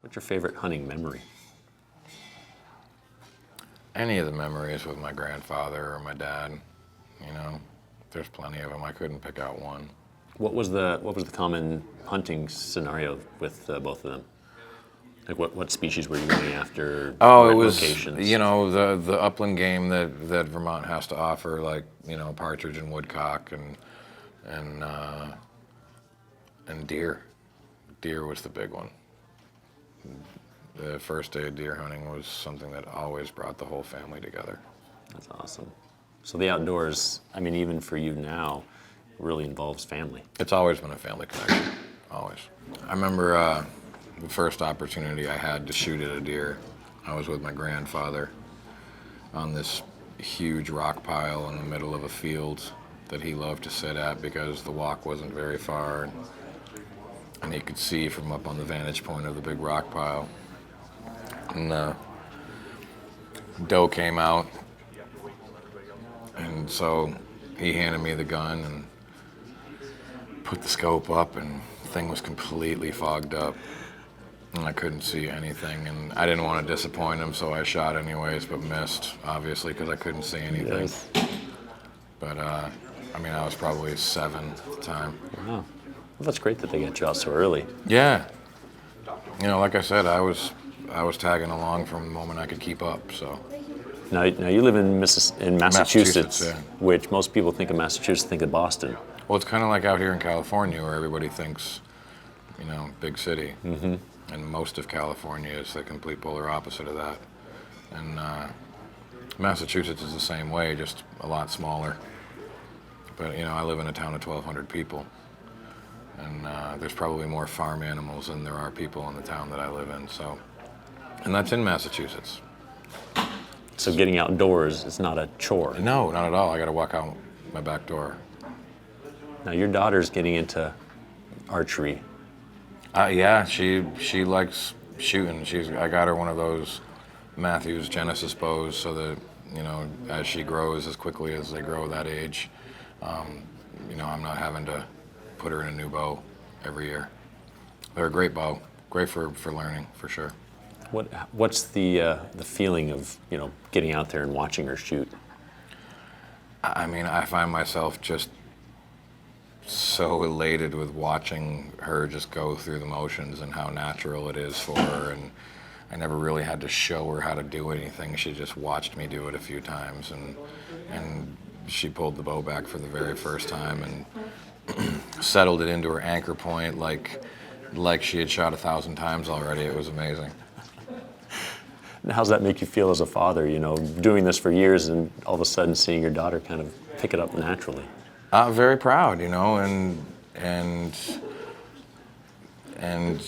What's your favorite hunting memory? Any of the memories with my grandfather or my dad, you know, there's plenty of them. I couldn't pick out one. What was the common hunting scenario with both of them? Like what species were you going after? Oh, what it was, locations? you know, the upland game that Vermont has to offer, like, you know, partridge and woodcock and deer. Deer was the big one. The first day of deer hunting was something that always brought the whole family together. That's awesome. So the outdoors, I mean, even for you now, really involves family. It's always been a family connection, always. I remember the first opportunity I had to shoot at a deer. I was with my grandfather on this huge rock pile in the middle of a field that he loved to sit at because the walk wasn't very far, and he could see from up on the vantage point of the big rock pile. And doe came out, and so he handed me the gun and put the scope up, and the thing was completely fogged up, and I couldn't see anything, and I didn't want to disappoint him, so I shot anyways, but missed, obviously, because I couldn't see anything. Yes. But I mean, I was probably 7 at the time. Wow. Well, that's great that they got you out so early. Yeah. You know, like I said, I was tagging along from the moment I could keep up, so. Now you live in Massachusetts, yeah. which most people think of Massachusetts, think of Boston. Well, it's kind of like out here in California where everybody thinks, you know, big city. Mm-hmm. And most of California is the complete polar opposite of that. And Massachusetts is the same way, just a lot smaller. But, you know, I live in a town of 1,200 people. And there's probably more farm animals than there are people in the town that I live in, so. And that's in Massachusetts. So getting outdoors is not a chore. No, not at all. I got to walk out my back door. Now your daughter's getting into archery. Yeah, she likes shooting. I got her one of those Matthews Genesis bows so that, you know, as she grows, as quickly as they grow that age, you know, I'm not having to put her in a new bow every year. They're a great bow, great for learning, for sure. What's the feeling of, you know, getting out there and watching her shoot? I mean, I find myself just so elated with watching her just go through the motions and how natural it is for her, and I never really had to show her how to do anything. She just watched me do it a few times, and she pulled the bow back for the very first time and settled it into her anchor point like she had shot 1,000 times already. It was amazing. And how's that make you feel as a father, you know, doing this for years and all of a sudden seeing your daughter kind of pick it up naturally? Very proud, you know, and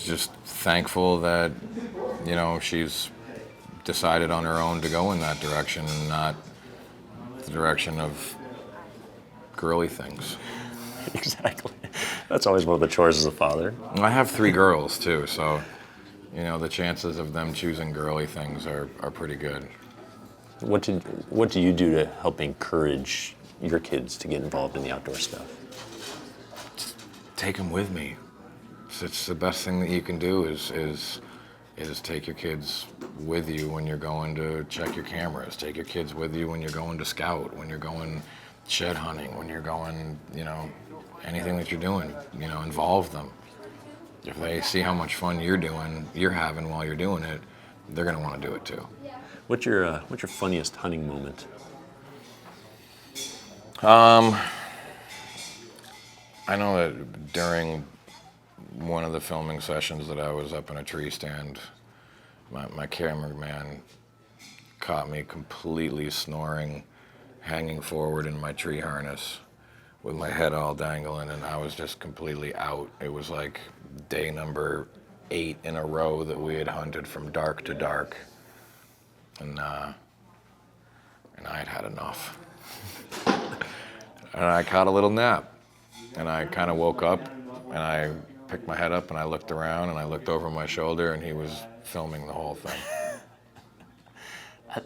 just thankful that, you know, she's decided on her own to go in that direction and not the direction of girly things. Exactly. That's always one of the chores as a father. I have 3 girls too, so, you know, the chances of them choosing girly things are pretty good. What do you do to help encourage your kids to get involved in the outdoor stuff? Take them with me. It's the best thing that you can do is take your kids with you when you're going to check your cameras. Take your kids with you when you're going to scout, when you're going shed hunting, when you're going, you know, anything that you're doing, you know, involve them. If they see how much fun you're having while you're doing it, they're gonna want to do it too. What's your funniest hunting moment? I know that during one of the filming sessions that I was up in a tree stand, my cameraman caught me completely snoring, hanging forward in my tree harness with my head all dangling, and I was just completely out. It was like day number 8 in a row that we had hunted from dark to dark, and I had had enough. And I caught a little nap, and I kind of woke up, and I picked my head up, and I looked around, and I looked over my shoulder, and he was filming the whole thing.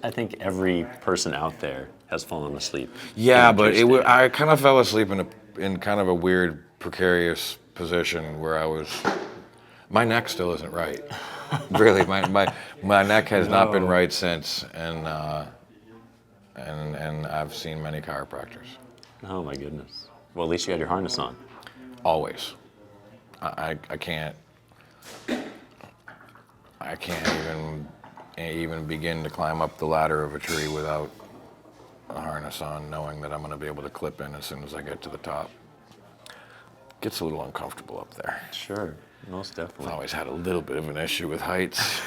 I think every person out there has fallen asleep. Yeah, but I kind of fell asleep in kind of a weird, precarious position where my neck still isn't right. Really, my neck has not been No. right since, and I've seen many chiropractors. Oh my goodness. Well, at least you had your harness on. Always. I can't even begin to climb up the ladder of a tree without a harness on, knowing that I'm going to be able to clip in as soon as I get to the top. Gets a little uncomfortable up there. Sure, most I've definitely. always had a little bit of an issue with heights.